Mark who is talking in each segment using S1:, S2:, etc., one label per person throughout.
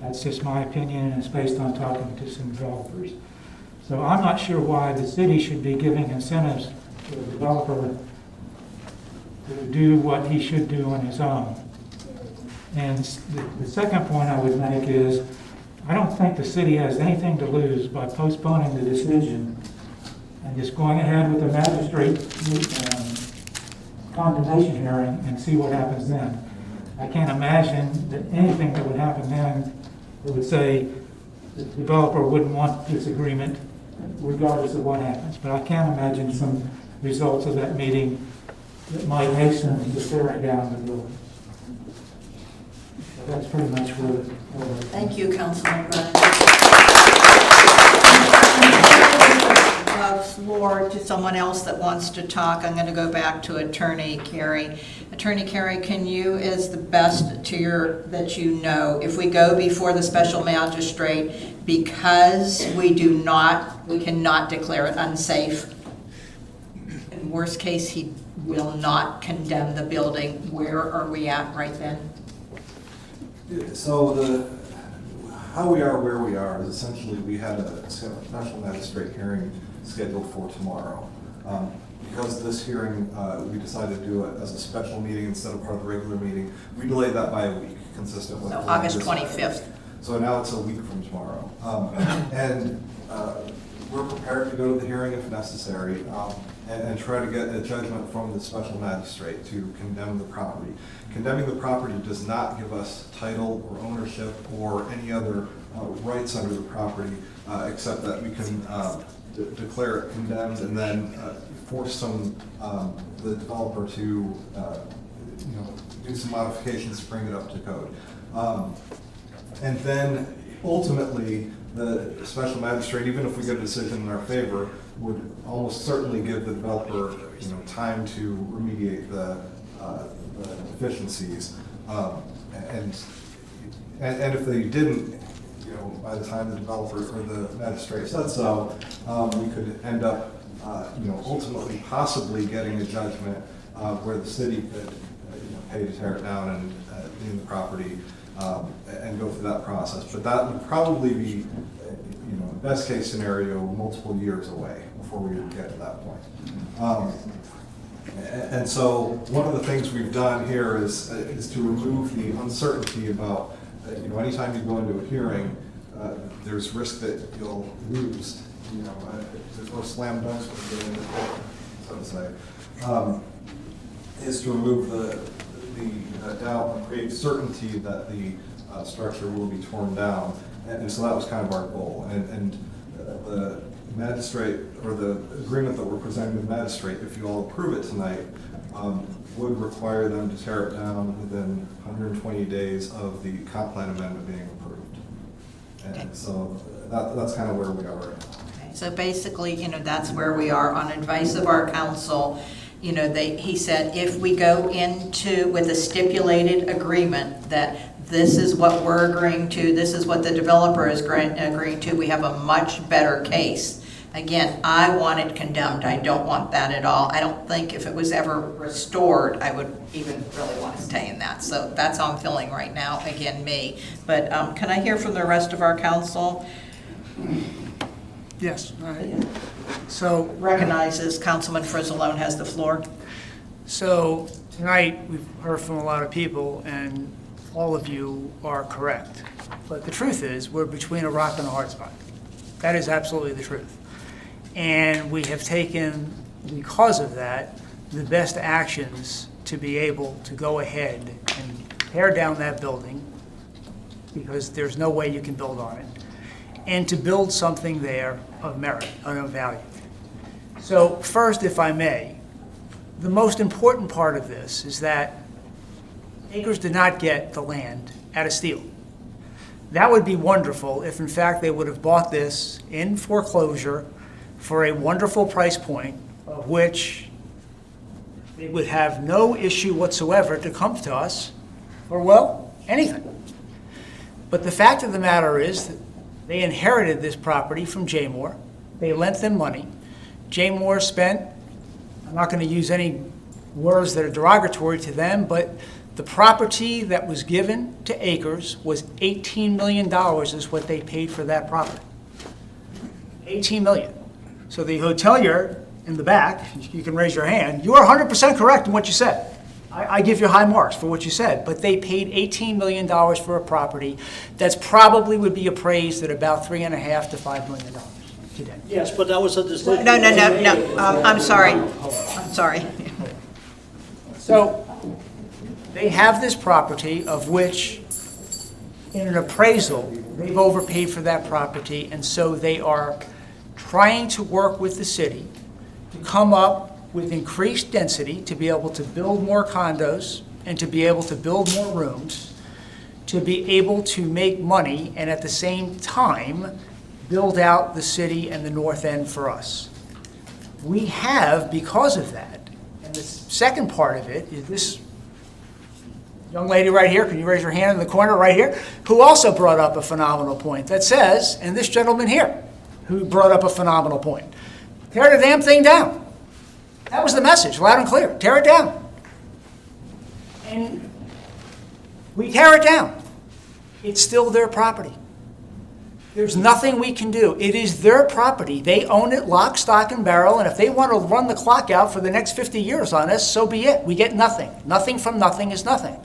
S1: That's just my opinion, and it's based on talking to some developers. So I'm not sure why the city should be giving incentives to the developer to do what he should do on his own. And the second point I would make is, I don't think the city has anything to lose by postponing the decision and just going ahead with the magistrate condemnation hearing and see what happens then. I can't imagine that anything that would happen then that would say the developer wouldn't want this agreement regardless of what happens. But I can imagine some results of that meeting that might hasten the tearing down the building. So that's pretty much where
S2: Thank you, Councilman Brennan. Floor to someone else that wants to talk. I'm going to go back to Attorney Carey. Attorney Carey, can you, as the best to your that you know, if we go before the special magistrate because we cannot declare it unsafe. In worst case, he will not condemn the building. Where are we at right then?
S3: So how we are where we are is essentially we had a special magistrate hearing scheduled for tomorrow. Because this hearing, we decided to do it as a special meeting instead of part of the regular meeting. We delayed that by a week, consistent with.
S2: So August 25th.
S3: So now it's a week from tomorrow. And we're prepared to go to the hearing if necessary, and try to get a judgment from the special magistrate to condemn the property. Condemning the property does not give us title or ownership or any other rights under the property, except that we can declare it condemned and then force the developer to do some modifications to bring it up to code. And then ultimately, the special magistrate, even if we get a decision in our favor, would almost certainly give the developer time to remediate the deficiencies. And if they didn't, by the time the developer or the magistrate said so, we could end up, ultimately possibly getting a judgment where the city could pay to tear it down and leave the property and go through that process. But that would probably be, best case scenario, multiple years away before we would get to that point. And so one of the things we've done here is to remove the uncertainty about, anytime you go into a hearing, there's risk that you'll lose. There's no slam dunks when you get into court, so to say. Is to remove the doubt and create certainty that the structure will be torn down. And so that was kind of our goal. And the magistrate, or the agreement that we're presenting to the magistrate, if you all approve it tonight, would require them to tear it down within 120 days of the comp plan amendment being approved. And okay. So that's kind of where we are right now.
S2: Okay. So basically, that's where we are. On advice of our counsel, he said if we go into with a stipulated agreement that this is what we're agreeing to, this is what the developer is agreeing to, we have a much better case. Again, I want it condemned. I don't want that at all. I don't think if it was ever restored, I would even really want to stay in that. So that's how I'm feeling right now, again, me. But can I hear from the rest of our council?
S4: Yes. So
S2: recognizes Councilman Frizzalone has the floor.
S4: So tonight we've heard from a lot of people, and all of you are correct. But the truth is, we're between a rock and a hard spot. That is absolutely the truth. And we have taken, because of that, the best actions to be able to go ahead and tear down that building, because there's no way you can build on it, and to build something there of merit and of value. So first, if I may, the most important part of this is that Acres did not get the land at a steal. That would be wonderful if in fact they would have bought this in foreclosure for a wonderful price point, of which they would have no issue whatsoever to come to us for, well, anything. But the fact of the matter is that they inherited this property from J. Moore. They lent them money. J. Moore spent, I'm not going to use any words that are derogatory to them, but The property that was given to Acres was $18 million is what they paid for that property. 18 million. So the hotelier in the back, you can raise your hand, you are 100% correct in what you said. I give you high marks for what you said, but they paid $18 million for a property that's probably would be appraised at about $3.5 to $5 million today.
S5: Yes, but that was a decision.
S2: No, I'm sorry. I'm sorry.
S4: So they have this property of which, in an appraisal, they've overpaid for that property, and so they are trying to work with the city to come up with increased density, to be able to build more condos and to be able to build more rooms, to be able to make money and at the same time build out the city and the north end for us. We have, because of that, and the second part of it is this young lady right here, can you raise your hand in the corner right here, who also brought up a phenomenal point that says, and this gentleman here, who brought up a phenomenal point, tear the damn thing down. That was the message, loud and clear. Tear it down. And we tear it down. It's still their property. There's nothing we can do. It is their property. They own it lock, stock, and barrel, and if they want to run the clock out for the next 50 years on us, so be it. We get nothing. Nothing from nothing is nothing.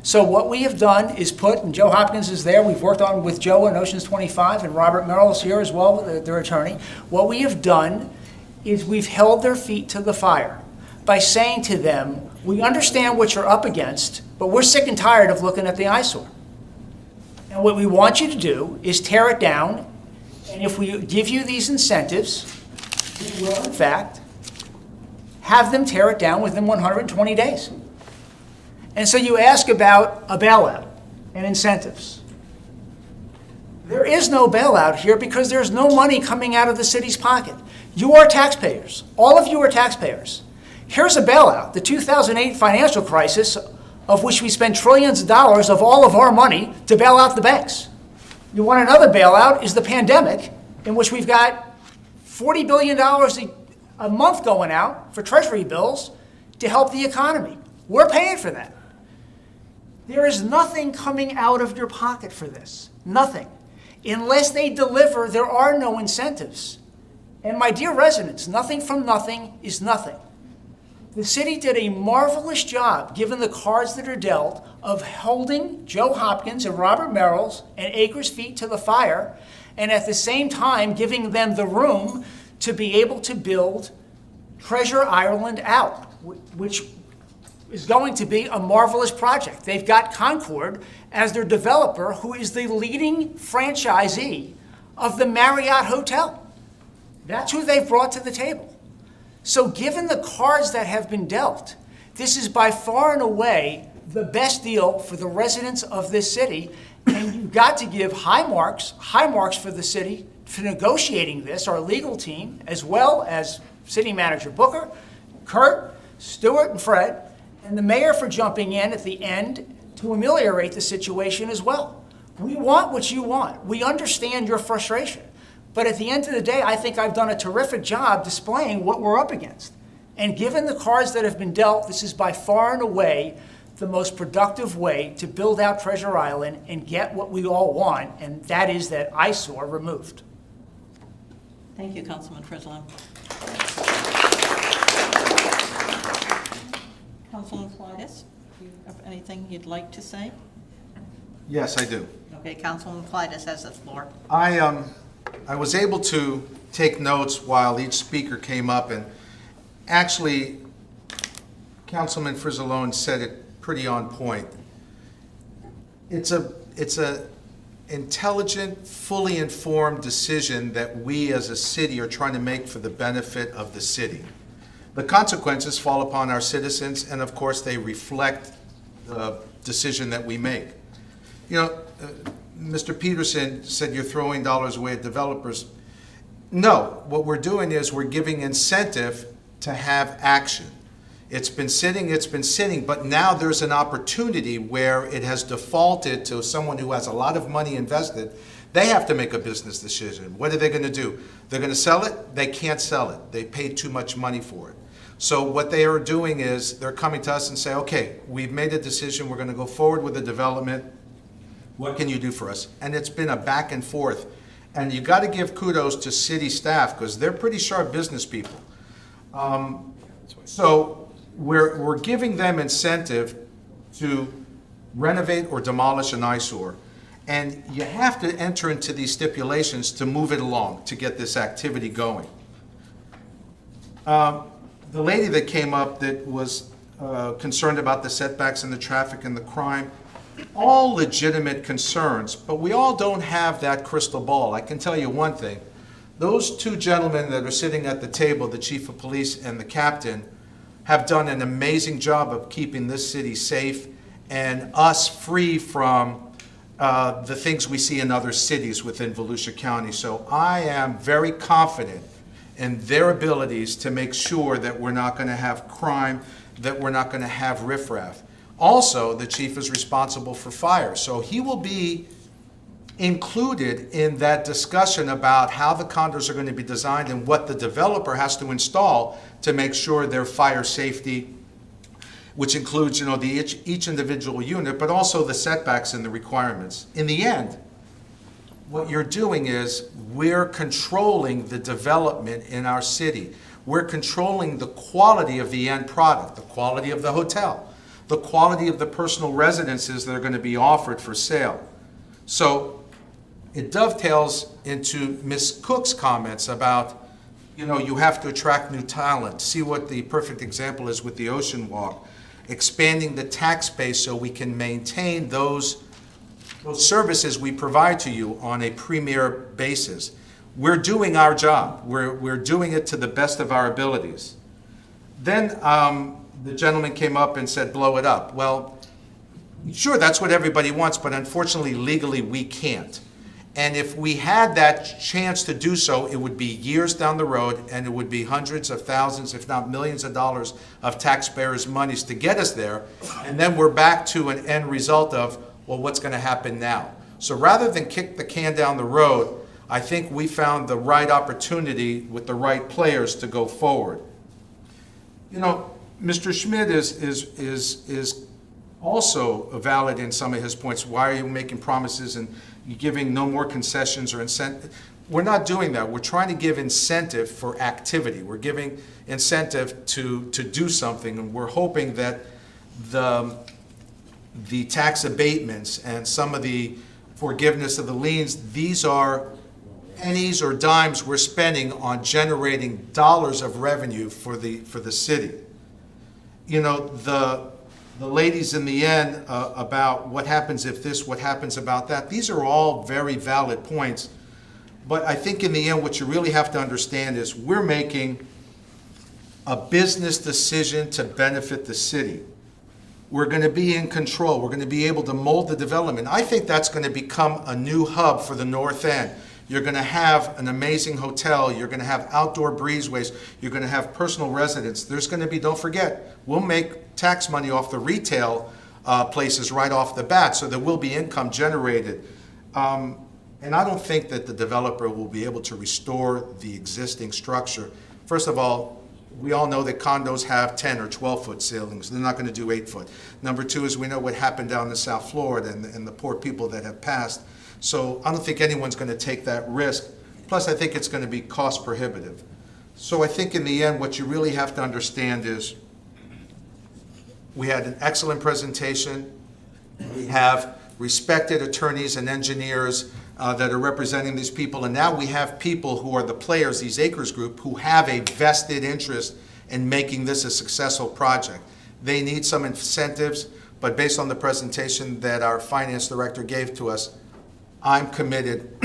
S4: So what we have done is put, and Joe Hopkins is there, we've worked on with Joe on Oceans 25, and Robert Merrill's here as well, their attorney. What we have done is we've held their feet to the fire by saying to them, we understand what you're up against, but we're sick and tired of looking at the eyesore. And what we want you to do is tear it down, and if we give you these incentives, we will, in fact, have them tear it down within 120 days. And so you ask about a bailout and incentives. There is no bailout here because there's no money coming out of the city's pocket. You are taxpayers. All of you are taxpayers. Here's a bailout, the 2008 financial crisis, of which we spent trillions of dollars of all of our money to bail out the banks. You want another bailout is the pandemic, in which we've got $40 billion a month going out for treasury bills to help the economy. We're paying for that. There is nothing coming out of your pocket for this. Nothing. Unless they deliver, there are no incentives. And my dear residents, nothing from nothing is nothing. The city did a marvelous job, given the cards that are dealt, of holding Joe Hopkins and Robert Merrill's and Acres' feet to the fire, and at the same time giving them the room to be able to build Treasure Island out, which is going to be a marvelous project. They've got Concord as their developer, who is the leading franchisee of the Marriott Hotel. That's who they've brought to the table. So given the cards that have been dealt, this is by far and away the best deal for the residents of this city, and you've got to give high marks for the city for negotiating this, our legal team, as well as City Manager Booker, Kurt, Stuart, and Fred, and the mayor for jumping in at the end to ameliorate the situation as well. We want what you want. We understand your frustration. But at the end of the day, I think I've done a terrific job displaying what we're up against. And given the cards that have been dealt, this is by far and away the most productive way to build out Treasure Island and get what we all want, and that is that eyesore removed.
S2: Thank you, Councilman Frizzolo. Councilman Clydes, do you have anything you'd like to say?
S6: Yes, I do.
S2: Okay, Councilman Clydes has the floor.
S6: I was able to take notes while each speaker came up, and actually, Councilman Frizzolone said it pretty on point. It's a intelligent, fully informed decision that we as a city are trying to make for the benefit of the city. The consequences fall upon our citizens, and of course, they reflect the decision that we make. You know, Mr. Peterson said you're throwing dollars away at developers. No, what we're doing is we're giving incentive to have action. It's been sitting, but now there's an opportunity where it has defaulted to someone who has a lot of money invested. They have to make a business decision. What are they going to do? They're going to sell it? They can't sell it. They paid too much money for it. So what they are doing is, they're coming to us and say, okay, we've made a decision, we're gonna go forward with the development. What can you do for us? And it's been a back and forth. And you gotta give kudos to city staff, because they're pretty sharp business people. So we're giving them incentive to renovate or demolish an eyesore. And you have to enter into these stipulations to move it along, to get this activity going. The lady that came up that was concerned about the setbacks and the traffic and the crime, all legitimate concerns, but we all don't have that crystal ball. I can tell you one thing. Those two gentlemen that are sitting at the table, the chief of police and the captain, have done an amazing job of keeping this city safe and us free from the things we see in other cities within Volusia County. So I am very confident in their abilities to make sure that we're not going to have crime, that we're not going to have riffraff. Also, the chief is responsible for fire, so he will be included in that discussion about how the condos are going to be designed and what the developer has to install to make sure their fire safety, which includes, each individual unit, but also the setbacks and the requirements. In the end, what you're doing is we're controlling the development in our city. We're controlling the quality of the end product, the quality of the hotel, the quality of the personal residences that are going to be offered for sale. So it dovetails into Ms. Cook's comments about, you have to attract new talent. See what the perfect example is with the Ocean Walk, expanding the tax base so we can maintain those services we provide to you on a premier basis. We're doing our job. We're doing it to the best of our abilities. Then the gentleman came up and said, blow it up. Well, sure, that's what everybody wants, but unfortunately, legally, we can't. And if we had that chance to do so, it would be years down the road, and it would be hundreds of thousands, if not millions of dollars of taxpayers' monies to get us there. And then we're back to an end result of, well, what's going to happen now? So rather than kick the can down the road, I think we found the right opportunity with the right players to go forward. Mr. Schmidt is also valid in some of his points. Why are you making promises and giving no more concessions or incentive? We're not doing that. We're trying to give incentive for activity. We're giving incentive to do something, and we're hoping that the tax abatements and some of the forgiveness of the liens, these are pennies or dimes we're spending on generating dollars of revenue for the city. The ladies in the end about what happens if this, what happens about that, these are all very valid points. But I think in the end, what you really have to understand is we're making a business decision to benefit the city. We're going to be in control. We're going to be able to mold the development. I think that's going to become a new hub for the North End. You're going to have an amazing hotel. You're going to have outdoor breezeways. You're going to have personal residence. There's going to be, don't forget, we'll make tax money off the retail places right off the bat, so there will be income generated. And I don't think that the developer will be able to restore the existing structure. First of all, we all know that condos have 10 or 12-foot ceilings. They're not going to do 8-foot. Number two is we know what happened down in South Florida and the poor people that have passed. So I don't think anyone's going to take that risk. Plus, I think it's going to be cost prohibitive. So I think in the end, what you really have to understand is we had an excellent presentation. We have respected attorneys and engineers that are representing these people, and now we have people who are the players, these Acres Group, who have a vested interest in making this a successful project. They need some incentives, but based on the presentation that our finance director gave to us, I'm committed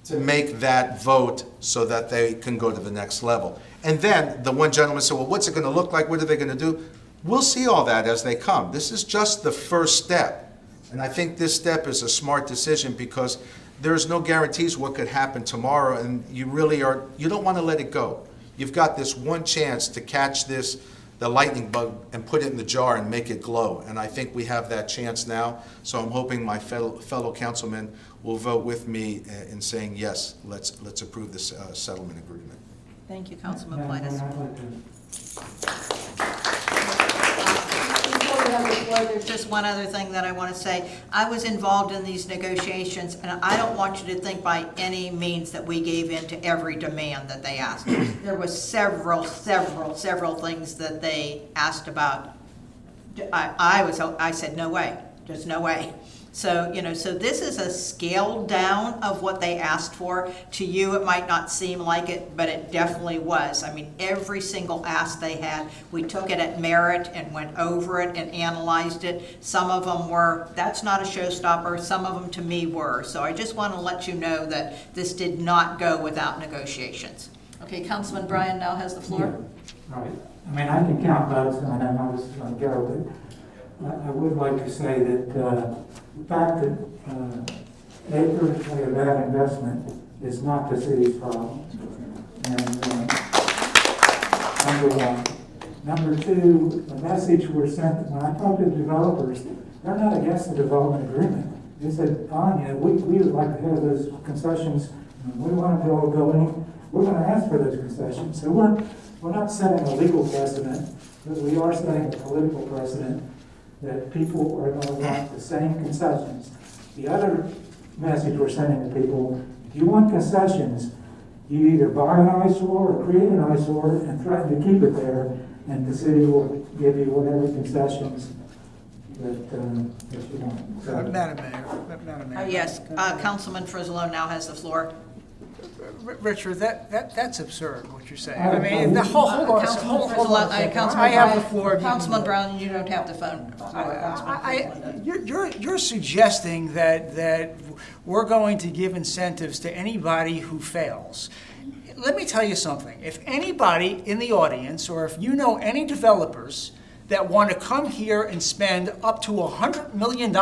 S6: to make that vote so that they can go to the next level. And then the one gentleman said, well, what's it going to look like? What are they going to do? We'll see all that as they come. This is just the first step. And I think this step is a smart decision because there's no guarantees what could happen tomorrow, and you don't want to let it go. You've got this one chance to catch the lightning bug, and put it in the jar and make it glow. And I think we have that chance now. So I'm hoping my fellow councilmen will vote with me in saying, yes, let's approve this settlement agreement.
S2: Thank you, Councilman
S1: And
S2: Plinas.
S1: I'd like to
S2: Before we have the floor, there's just one other thing that I want to say. I was involved in these negotiations, and I don't want you to think by any means that we gave in to every demand that they asked. There was several things that they asked about. I said, no way, there's no way. So, so this is a scale down of what they asked for. To you, it might not seem like it, but it definitely was. I mean, every single ask they had, we took it at merit and went over it and analyzed it. Some of them were, that's not a showstopper. Some of them to me were. So I just want to let you know that this did not go without negotiations. Okay, Councilman Bryan now has the floor.
S1: Right. I mean, I can count votes, and I know how this is going to go, but I would like to say that the fact that acres play a bad investment is not the city's problem. And number one. Number two, the message we're sent, when I talk to developers, they're not against the development agreement. They said, fine, we would like to have those concessions. We want to build a building. We're going to ask for those concessions. So we're not setting a legal precedent, but we are setting a political precedent that people are going to want the same concessions. The other message we're sending to people, if you want concessions, you either buy an eyesore or create an eyesore and threaten to keep it there, and the city will give you whatever concessions that you want. So,
S4: Madam Mayor.
S2: Yes, Councilman Frizzolo now has the floor.
S4: Richard, that's absurd, what you're saying. I mean, the hold on a second.
S2: Councilman
S4: Hold on a
S2: Frizzolo,
S4: second.
S2: Councilman
S4: I have the
S2: Bryan-
S4: floor.
S2: Councilman Brown, you don't have the phone.
S4: You're suggesting that we're going to give incentives to anybody who fails. Let me tell you something. If anybody in the audience, or if you know any developers that want to come here and spend up to $100 million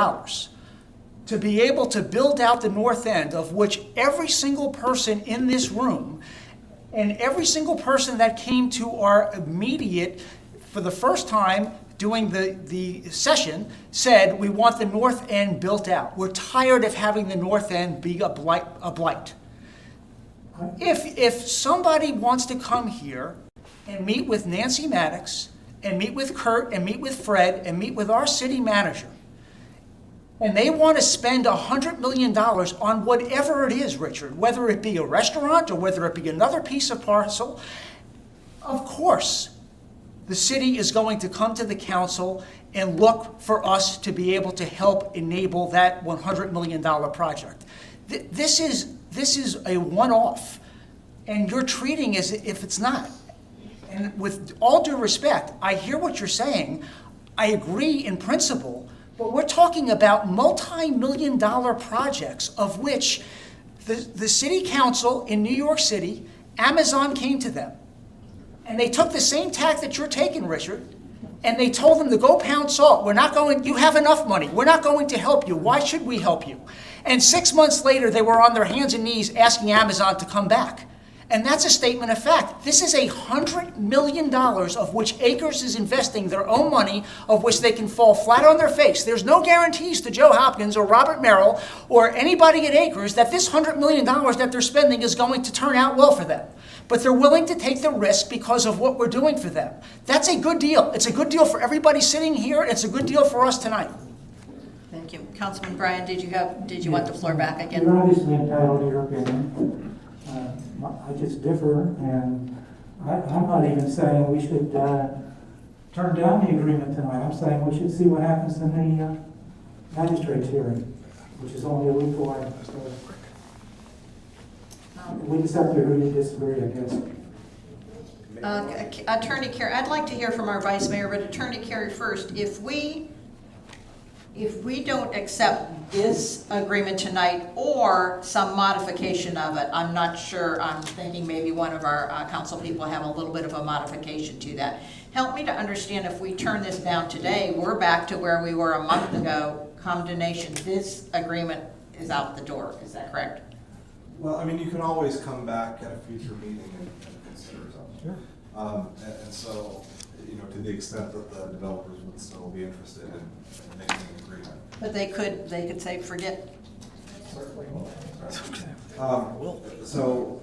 S4: to be able to build out the north end, of which every single person in this room and every single person that came to our immediate, for the first time doing the session, said we want the north end built out. We're tired of having the north end be a blight. If somebody wants to come here and meet with Nancy Maddox and meet with Kurt and meet with Fred and meet with our city manager, and they want to spend $100 million on whatever it is, Richard, whether it be a restaurant or whether it be another piece of parcel, of course, the city is going to come to the council and look for us to be able to help enable that $100 million project. This is a one-off, and you're treating as if it's not. And with all due respect, I hear what you're saying. I agree in principle. But we're talking about multi-million-dollar projects, of which the city council in New York City, Amazon came to them. And they took the same tack that you're taking, Richard, and they told them to go pound salt. You have enough money. We're not going to help you. Why should we help you? And 6 months later, they were on their hands and knees asking Amazon to come back. And that's a statement of fact. This is $100 million of which Acres is investing their own money, of which they can fall flat on their face. There's no guarantees to Joe Hopkins or Robert Merrill or anybody at Acres that this $100 million that they're spending is going to turn out well for them. But they're willing to take the risk because of what we're doing for them. That's a good deal. It's a good deal for everybody sitting here. It's a good deal for us tonight.
S2: Thank you. Councilman Bryan, did you want the floor back again?
S1: You're obviously entitled to your opinion. I just differ, and I'm not even saying we should turn down the agreement tonight. I'm saying we should see what happens in the magistrate's hearing, which is only a week away. So we just have to agree to disagree, I guess.
S2: Attorney Carey, I'd like to hear from our vice mayor, but Attorney Carey first. If we don't accept this agreement tonight or some modification of it, I'm not sure, I'm thinking maybe one of our council people have a little bit of a modification to that. Help me to understand, if we turn this down today, we're back to where we were a month ago, condemnation. This agreement is out the door, is that correct?
S3: Well, I mean, you can always come back at a future meeting and consider something.
S1: Sure.
S3: And so, to the extent that the developers would still be interested in making an agreement.
S2: But they could say, forget.
S3: So,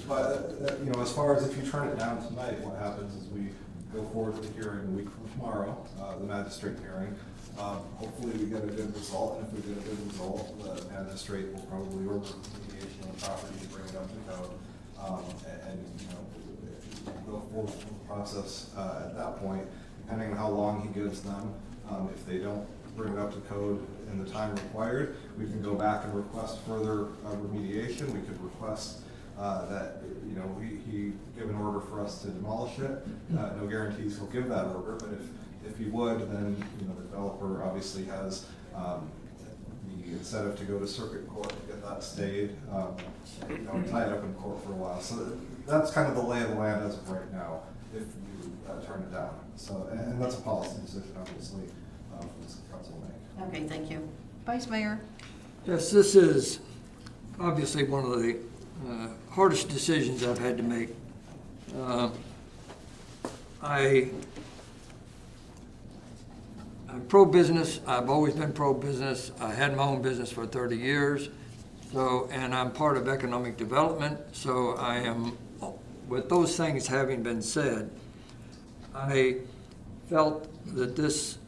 S3: but, as far as if you turn it down tonight, what happens is we go forward with the hearing a week from tomorrow, the magistrate hearing. Hopefully we get a good result, and if we get a good result, the magistrate will probably order remediation on the property to bring it up to code. And, you know, go forward with the process at that point, depending on how long he gives them. If they don't bring it up to code in the time required, we can go back and request further remediation. We could request that, you know, he give an order for us to demolish it. No guarantees he'll give that order, but if he would, then, you know, the developer obviously has the incentive to go to circuit court to get that stayed, you know, tie it up in court for a while. So that's kind of the lay of the land as of right now, if you turn it down. So, and that's a policy decision, obviously, for this council to make.
S2: Okay, thank you. Vice Mayor?
S5: Yes, this is obviously one of the hardest decisions I've had to make. I'm pro-business. I've always been pro-business. I had my own business for 30 years. So, and I'm part of economic development. So I am, with those things having been said, I felt that this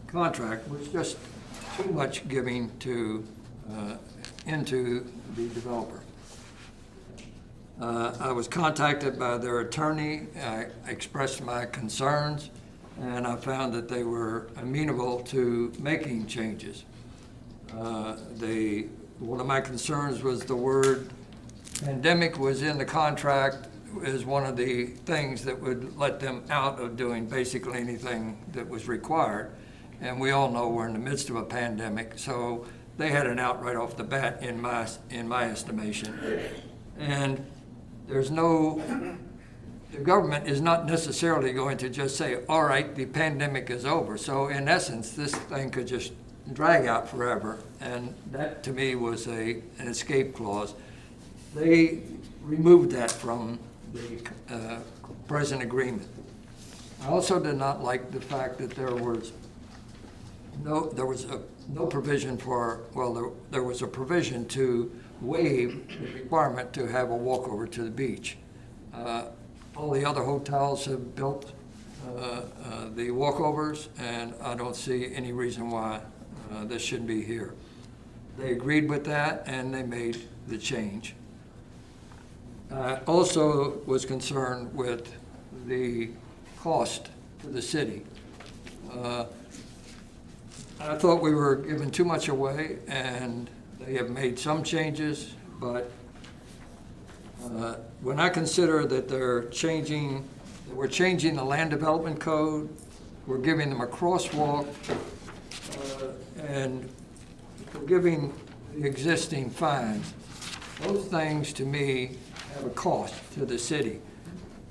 S5: contract was just too much giving to into the developer. I was contacted by their attorney. I expressed my concerns, and I found that they were amenable to making changes. One of my concerns was the word pandemic was in the contract as one of the things that would let them out of doing basically anything that was required. And we all know we're in the midst of a pandemic, so they had an out right off the bat in my estimation. And there's the government is not necessarily going to just say, all right, the pandemic is over. So in essence, this thing could just drag out forever. And that to me was an escape clause. They removed that from the present agreement. I also did not like the fact that there was no provision for, well, there was a provision to waive the requirement to have a walkover to the beach. All the other hotels have built the walkovers, and I don't see any reason why this shouldn't be here. They agreed with that, and they made the change. I also was concerned with the cost to the city. I thought we were giving too much away, and they have made some changes, but when I consider that we're changing the land development code, we're giving them a crosswalk, and we're giving the existing fines, those things to me have a cost to the city.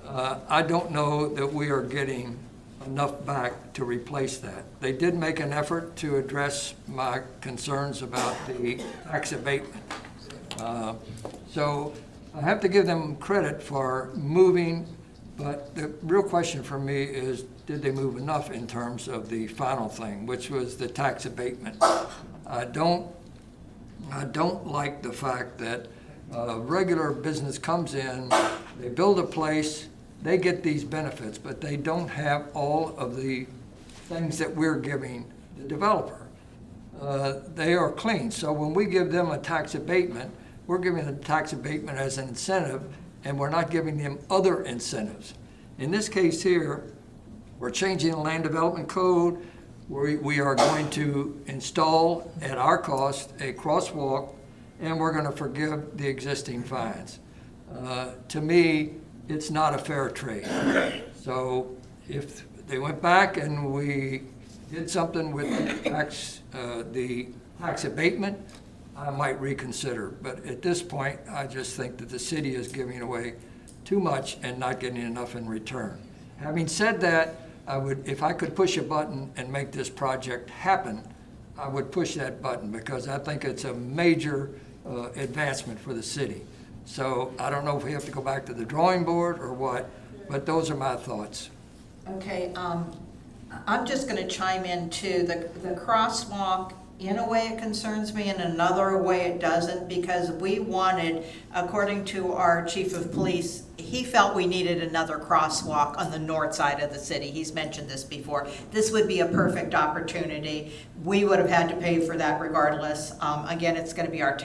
S5: I don't know that we are getting enough back to replace that. They did make an effort to address my concerns about the tax abatement. So I have to give them credit for moving, but the real question for me is, did they move enough in terms of the final thing, which was the tax abatement? I don't like the fact that regular business comes in, they build a place, they get these benefits, but they don't have all of the things that we're giving the developer. They are clean. So when we give them a tax abatement, we're giving a tax abatement as an incentive, and we're not giving them other incentives. In this case here, we're changing the land development code. We are going to install at our cost a crosswalk, and we're going to forgive the existing fines. To me, it's not a fair trade. So if they went back and we did something with the tax abatement, I might reconsider. But at this point, I just think that the city is giving away too much and not getting enough in return. Having said that, if I could push a button and make this project happen, I would push that button because I think it's a major advancement for the city. So I don't know if we have to go back to the drawing board or what, but those are my thoughts.
S2: Okay, I'm just going to chime in too. The crosswalk in a way it concerns me, in another way it doesn't, because we wanted, according to our chief of police, he felt we needed another crosswalk on the north side of the city. He's mentioned this before. This would be a perfect opportunity. We would have had to pay for that regardless. Again, it's going to be our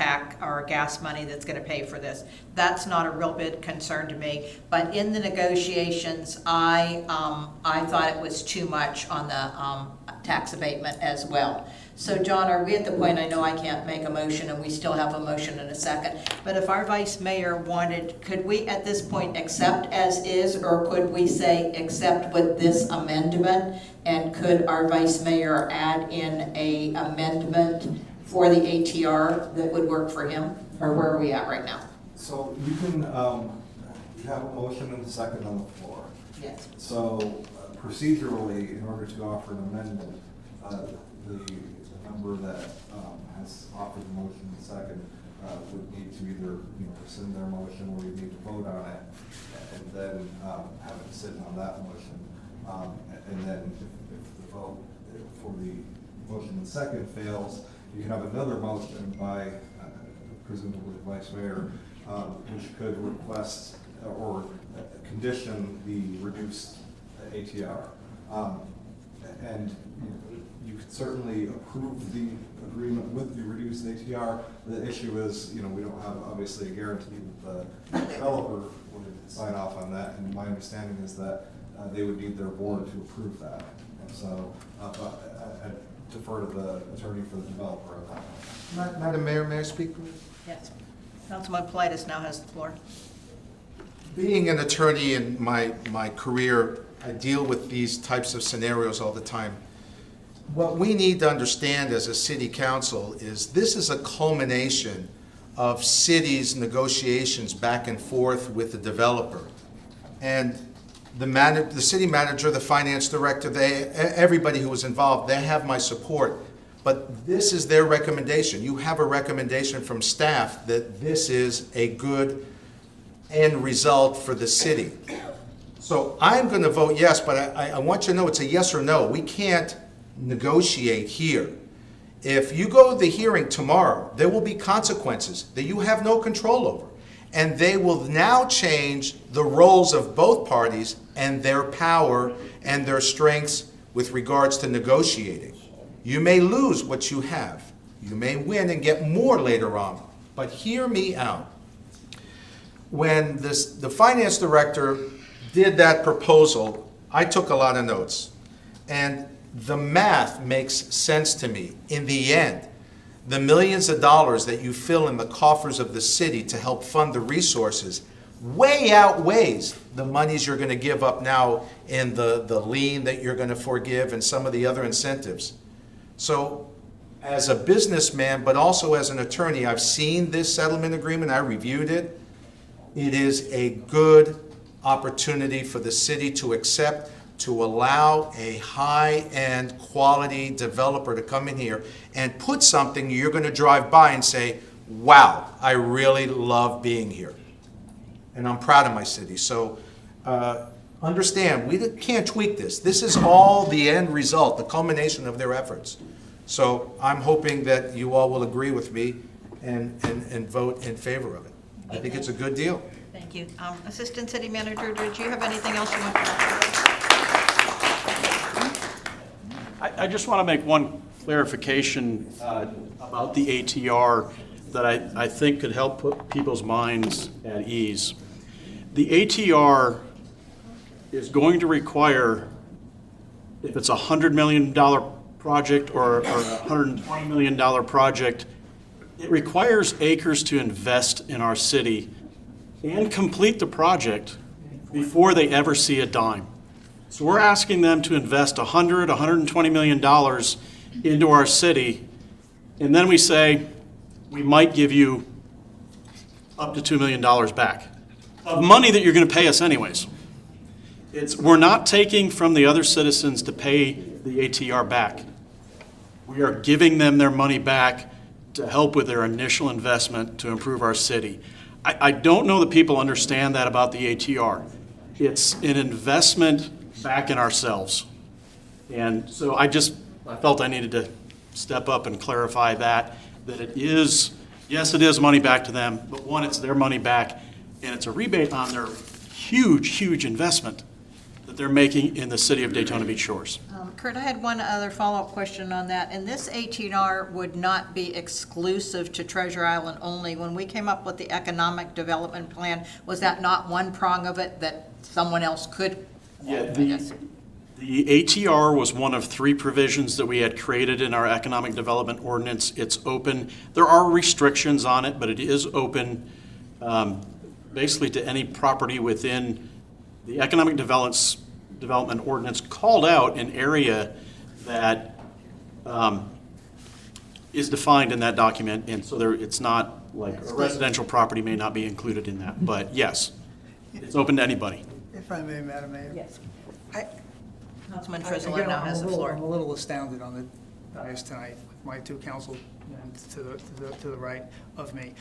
S2: gas money that's going to pay for this. That's not a real big concern to me. But in the negotiations, I thought it was too much on the tax abatement as well. So John, are we at the point, I know I can't make a motion and we still have a motion in a second, but if our vice mayor wanted, could we at this point accept as is, or could we say accept with this amendment? And could our vice mayor add in a amendment for the ATR that would work for him? Or where are we at right now?
S3: So you can, you have a motion and a second on the floor.
S2: Yes.
S3: So procedurally, in order to offer an amendment, the member that has offered the motion and second would need to either, rescind their motion, or you need to vote on it, and then have it sit on that motion. And then if the vote for the motion and second fails, you can have another motion by presumably the vice mayor, which could request or condition the reduced ATR. And you could certainly approve the agreement with the reduced ATR. The issue is, we don't have obviously a guarantee that the developer would sign off on that. And my understanding is that they would need their board to approve that. And so I defer to the attorney for the developer on that.
S6: Madam Mayor, may I speak?
S2: Yes. Councilman Politis now has the floor.
S6: Being an attorney in my career, I deal with these types of scenarios all the time. What we need to understand as a city council is this is a culmination of cities' negotiations back and forth with the developer. And the city manager, the finance director, everybody who was involved, they have my support. But this is their recommendation. You have a recommendation from staff that this is a good end result for the city. So I'm going to vote yes, but I want you to know it's a yes or no. We can't negotiate here. If you go to the hearing tomorrow, there will be consequences that you have no control over. And they will now change the roles of both parties and their power and their strengths with regards to negotiating. You may lose what you have. You may win and get more later on. But hear me out. When the finance director did that proposal, I took a lot of notes. And the math makes sense to me. In the end, the millions of dollars that you fill in the coffers of the city to help fund the resources way outweighs the monies you're going to give up now in the lien that you're going to forgive and some of the other incentives. So as a businessman, but also as an attorney, I've seen this settlement agreement. I reviewed it. It is a good opportunity for the city to accept, to allow a high-end quality developer to come in here and put something you're going to drive by and say, wow, I really love being here. And I'm proud of my city. So understand, we can't tweak this. This is all the end result, the culmination of their efforts. So I'm hoping that you all will agree with me and vote in favor of it. I think it's a good deal.
S2: Thank you. Assistant City Manager, did you have anything else you want to add?
S7: I just want to make one clarification about the ATR that I think could help put people's minds at ease. The ATR is going to require, if it's a $100 million project or a $120 million project, it requires acres to invest in our city and complete the project before they ever see a dime. So we're asking them to invest $100, $120 million into our city, and then we say, we might give you up to $2 million back of money that you're going to pay us anyways. We're not taking from the other citizens to pay the ATR back. We are giving them their money back to help with their initial investment to improve our city. I don't know that people understand that about the ATR. It's an investment back in ourselves. And so I felt I needed to step up and clarify that it is, yes, it is money back to them, but one, it's their money back, and it's a rebate on their huge, huge investment that they're making in the city of Daytona Beach Shores.
S2: Kurt, I had one other follow-up question on that, and this ATR would not be exclusive to Treasure Island only. When we came up with the economic development plan, was that not one prong of it that someone else could?
S7: Yeah,
S2: I guess.
S7: The ATR was one of 3 provisions that we had created in our economic development ordinance. It's open. There are restrictions on it, but it is open basically to any property within the economic development ordinance called out an area that is defined in that document, and so it's not like a residential property may not be included in that, but yes, it's open to anybody.
S4: If I may, Madam Mayor.
S2: Yes.
S4: I-
S2: Councilman
S4: Again,
S2: Frizzolo now has the
S4: I'm a
S2: floor.
S4: little astounded on the dais tonight with my 2 councilmen to the right of me.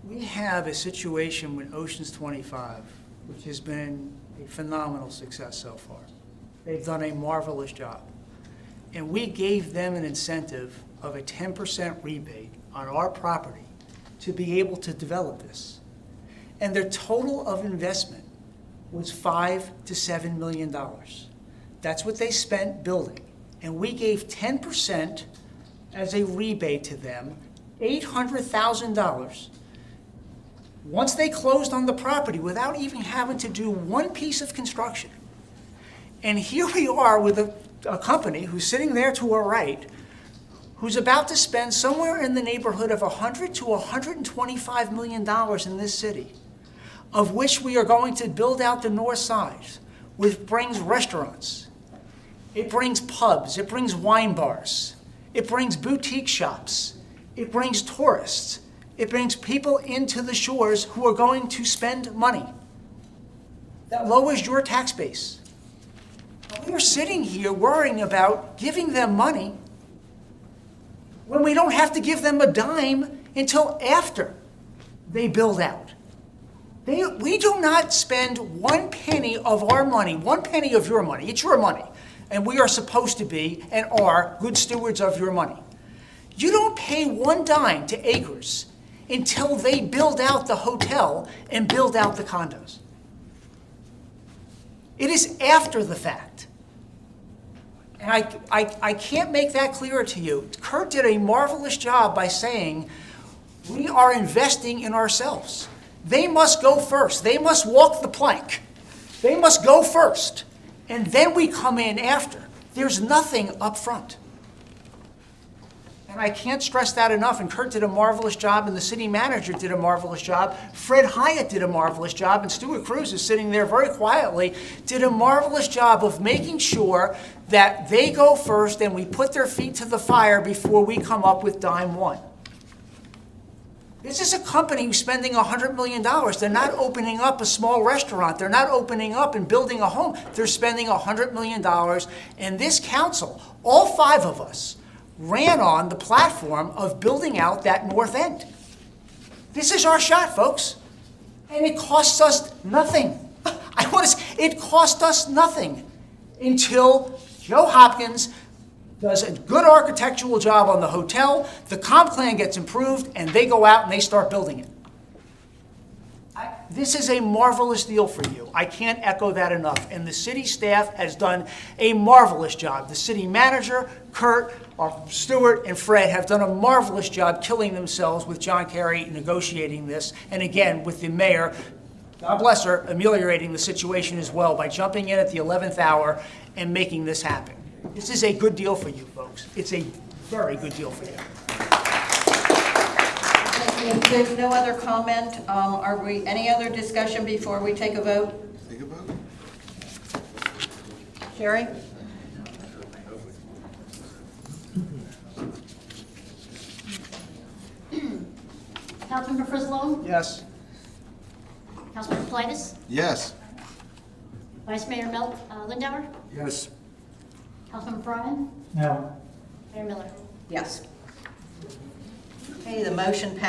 S4: We have a situation with Oceans 25, which has been a phenomenal success so far. They've done a marvelous job. And we gave them an incentive of a 10% rebate on our property to be able to develop this. And their total of investment was $5 to $7 million. That's what they spent building. And we gave 10% as a rebate to them, $800,000, once they closed on the property without even having to do one piece of construction. And here we are with a company who's sitting there to our right, who's about to spend somewhere in the neighborhood of $100 to $125 million in this city, of which we are going to build out the north side, which brings restaurants, it brings pubs, it brings wine bars, it brings boutique shops, it brings tourists, it brings people into the shores who are going to spend money. That lowers your tax base. We're sitting here worrying about giving them money when we don't have to give them a dime until after they build out. We do not spend 1 penny of our money, 1 penny of your money. It's your money. And we are supposed to be and are good stewards of your money. You don't pay 1 dime to Acres until they build out the hotel and build out the condos. It is after the fact. And I can't make that clearer to you. Kurt did a marvelous job by saying, we are investing in ourselves. They must go first. They must walk the plank. They must go first. And then we come in after. There's nothing up front. And I can't stress that enough. And Kurt did a marvelous job, and the city manager did a marvelous job. Fred Hyatt did a marvelous job, and Stuart Cruz is sitting there very quietly, did a marvelous job of making sure that they go first and we put their feet to the fire before we come up with dime one. This is a company who's spending $100 million. They're not opening up a small restaurant. They're not opening up and building a home. They're spending $100 million. And this council, all 5 of us, ran on the platform of building out that north end. This is our shot, folks. And it costs us nothing. It cost us nothing until Joe Hopkins does a good architectural job on the hotel, the comp plan gets improved, and they go out and they start building it. This is a marvelous deal for you. I can't echo that enough. And the city staff has done a marvelous job. The city manager, Kurt, Stuart, and Fred have done a marvelous job killing themselves with John Kerry negotiating this. And again, with the mayor, God bless her, ameliorating the situation as well by jumping in at the 11th hour and making this happen. This is a good deal for you, folks. It's a very good deal for you.
S2: If there's no other comment, any other discussion before we take a vote?
S6: Take a vote.
S2: Sherry?
S8: Councilmember Frizzlo?
S4: Yes.
S8: Councilmember Politis?
S6: Yes.
S8: Vice Mayor Lindauer?
S5: Yes.
S8: Councilmember Fryman?
S1: No.
S8: Mayor Miller?
S2: Yes. Okay, the motion passed.